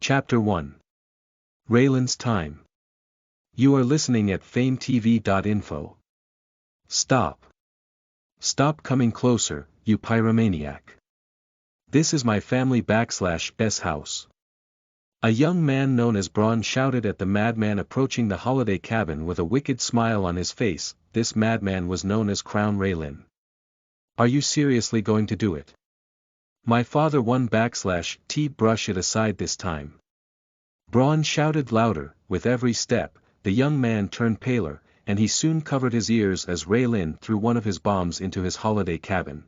Chapter 1. Raylan's Time. You are listening at famvetv.info. Stop. Stop coming closer, you pyromaniac. This is my family/s house. A young man known as Braun shouted at the madman approaching the holiday cabin with a wicked smile on his face. This madman was known as Crown Raylan. Are you seriously going to do it? My father /T brush it aside this time. Braun shouted louder. With every step, the young man turned paler, and he soon covered his ears as Raylan threw one of his bombs into his holiday cabin.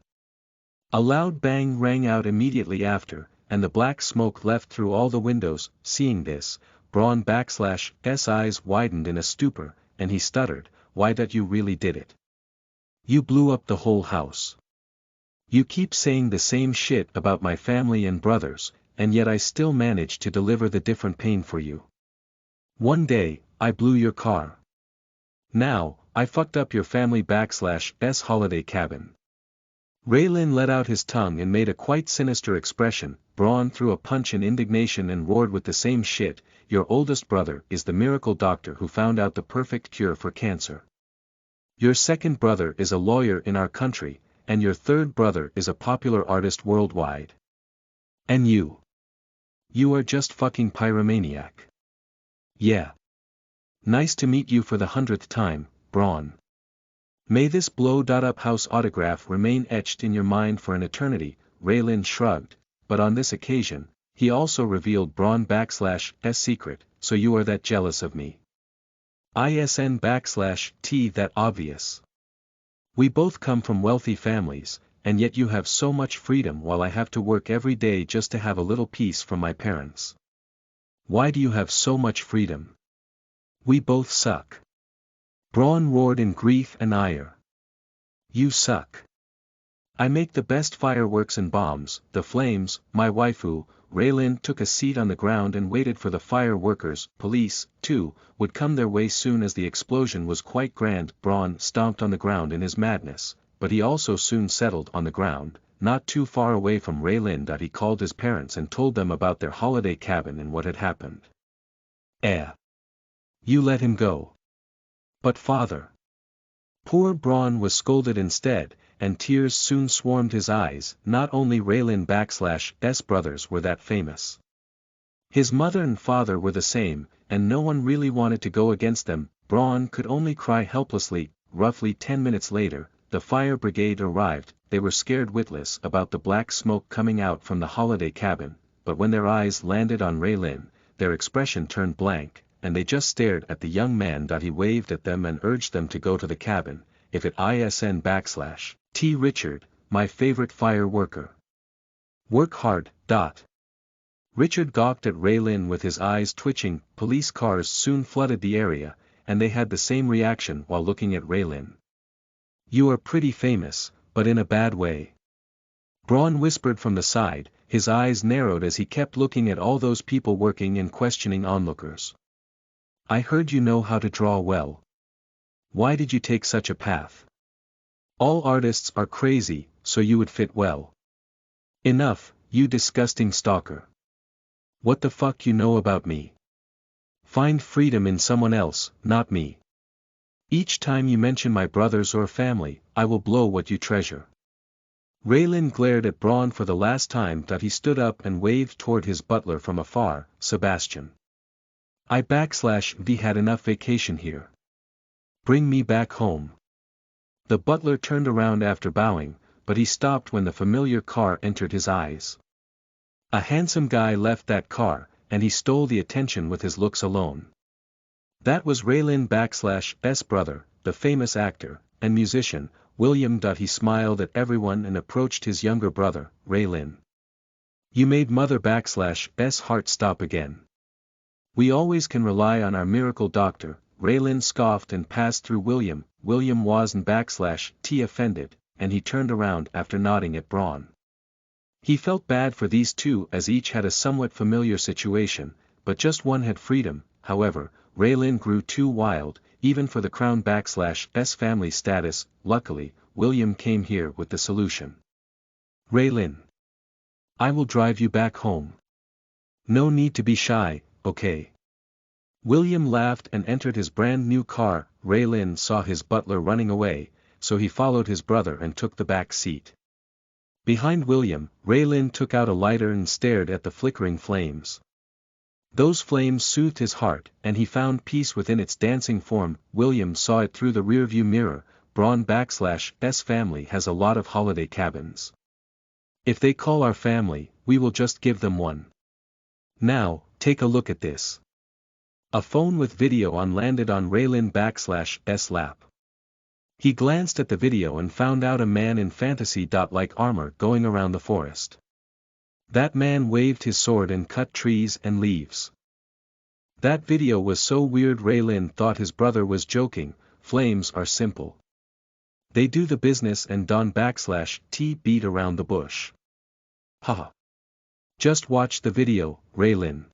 A loud bang rang out immediately after, and the black smoke left through all the windows. Seeing this, Braun/s eyes widened in a stupor, and he stuttered, "Why that you really did it? You blew up the whole house. You keep saying the same shit about my family and brothers, and yet I still manage to deliver the different pain for you. One day, I blew your car. Now, I fucked up your family/s holiday cabin." Raylan let out his tongue and made a quite sinister expression. Braun threw a punch in indignation and roared with the same shit. Your oldest brother is the miracle doctor who found out the perfect cure for cancer. Your second brother is a lawyer in our country, and your third brother is a popular artist worldwide. And you? You are just fucking pyromaniac. Yeah. Nice to meet you for the 100th time, Braun. May this blow-up house autograph remain etched in your mind for an eternity. Raylan shrugged, but on this occasion, he also revealed Braun/s secret. So you are that jealous of me? ISN/T that obvious. We both come from wealthy families, and yet you have so much freedom while I have to work every day just to have a little peace from my parents. Why do you have so much freedom? We both suck. Braun roared in grief and ire. You suck. I make the best fireworks and bombs, the flames, my waifu. Raylan took a seat on the ground and waited for the fireworkers. Police, too, would come their way soon as the explosion was quite grand. Braun stomped on the ground in his madness, but he also soon settled on the ground, not too far away from Raylan. He called his parents and told them about their holiday cabin and what had happened. You let him go. But father. Poor Braun was scolded instead, and tears soon swarmed his eyes. Not only Raylan/s brothers were that famous. His mother and father were the same, and no one really wanted to go against them. Braun could only cry helplessly. Roughly 10 minutes later, the fire brigade arrived. They were scared witless about the black smoke coming out from the holiday cabin, but when their eyes landed on Raylan, their expression turned blank, and they just stared at the young man. He waved at them and urged them to go to the cabin. If it ISN/T Richard, my favorite fire worker. Work hard. Richard gawked at Raylan with his eyes twitching. Police cars soon flooded the area, and they had the same reaction while looking at Raylan. You are pretty famous, but in a bad way. Braun whispered from the side, his eyes narrowed as he kept looking at all those people working and questioning onlookers. I heard you know how to draw well. Why did you take such a path? All artists are crazy, so you would fit well. Enough, you disgusting stalker. What the fuck you know about me? Find freedom in someone else, not me. Each time you mention my brothers or family, I will blow what you treasure. Raylan glared at Braun for the last time. He stood up and waved toward his butler from afar. Sebastian. I/V had enough vacation here. Bring me back home. The butler turned around after bowing, but he stopped when the familiar car entered his eyes. A handsome guy left that car, and he stole the attention with his looks alone. That was Raylan/s brother, the famous actor and musician, William. He smiled at everyone and approached his younger brother, Raylan. You made mother/s heart stop again. We always can rely on our miracle doctor. Raylan scoffed and passed through William. William wasn't/T offended, and he turned around after nodding at Braun. He felt bad for these two as each had a somewhat familiar situation, but just one had freedom. However, Raylan grew too wild, even for the Crown/s family status. Luckily, William came here with the solution. Raylan. I will drive you back home. No need to be shy, okay? William laughed and entered his brand new car. Raylin saw his butler running away, so he followed his brother and took the back seat. Behind William, Raylin took out a lighter and stared at the flickering flames. Those flames soothed his heart, and he found peace within its dancing form. William saw it through the rearview mirror. Braun_S family has a lot of holiday cabins. If they call our family, we will just give them one. Now, take a look at this. A phone with video on landed on Raylin_S lap. He glanced at the video and found out a man in fantasy-like armor going around the forest. That man waved his sword and cut trees and leaves. That video was so weird Raylin thought his brother was joking. Flames are simple. They do the business and Don_T beat around the bush. Haha. Just watch the video, Raylin.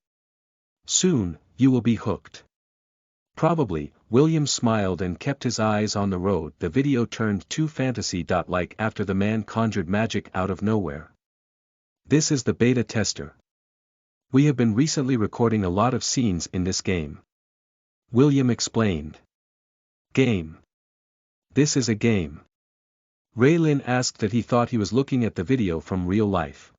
Soon, you will be hooked. Probably, William smiled and kept his eyes on the road. The video turned too fantasy-like after the man conjured magic out of nowhere. This is the beta tester. We have been recently recording a lot of scenes in this game. William explained. Game. This is a game. Raylin asked that he thought he was looking at the video from real life.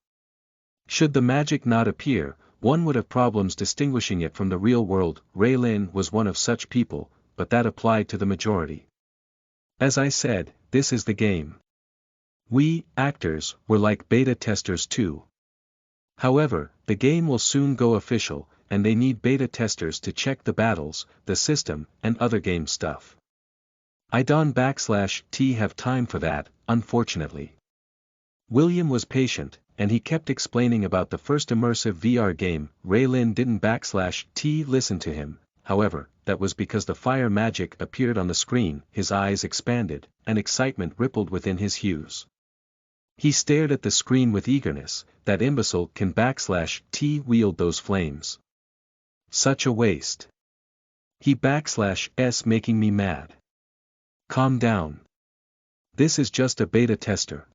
Should the magic not appear, one would have problems distinguishing it from the real world. Raylin was one of such people, but that applied to the majority. As I said, this is the game. We, actors, were like beta testers too. However, the game will soon go official, and they need beta testers to check the battles, the system, and other game stuff. I don't_T have time for that, unfortunately. William was patient, and he kept explaining about the first immersive VR game. Raylin didn't_T listen to him, however, that was because the fire magic appeared on the screen. His eyes expanded, and excitement rippled within his hues. He stared at the screen with eagerness. That imbecile can_T wield those flames. Such a waste. He_S making me mad. Calm down. This is just a beta tester.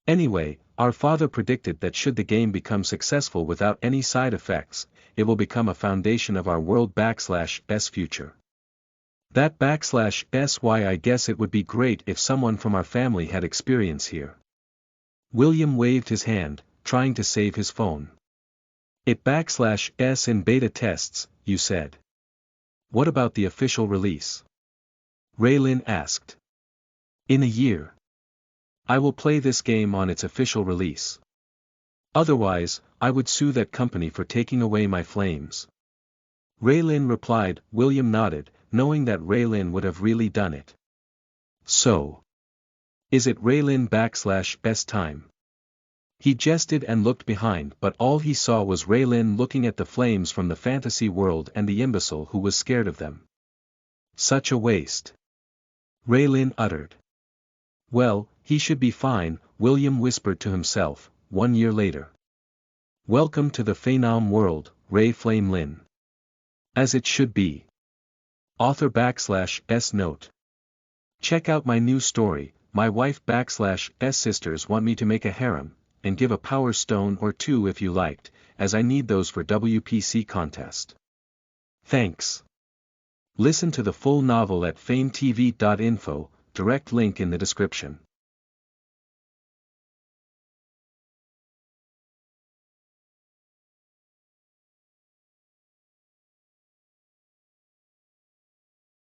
Anyway, our father predicted that should the game become successful without any side effects, it will become a foundation of our world_S future. That_S why I guess it would be great if someone from our family had experience here. William waved his hand, trying to save his phone. It_S in beta tests, you said. What about the official release? Raylin asked. In a year. I will play this game on its official release. Otherwise, I would sue that company for taking away my flames. Raylin replied. William nodded, knowing that Raylin would have really done it. So. Is it Raylin_S time? He jested and looked behind, but all he saw was Raylin looking at the flames from the fantasy world and the imbecile who was scared of them. Such a waste. Raylin uttered. Well, he should be fine, William whispered to himself. 1 year later. Welcome to the Phenom world, Ray Flame Lin. As it should be. Author_S note. Check out my new story. My wife_S sisters want me to make a harem, and give a power stone or 2 if you liked, as I need those for WPC contest. Thanks. Listen to the full novel at FameTV.info, direct link in the description.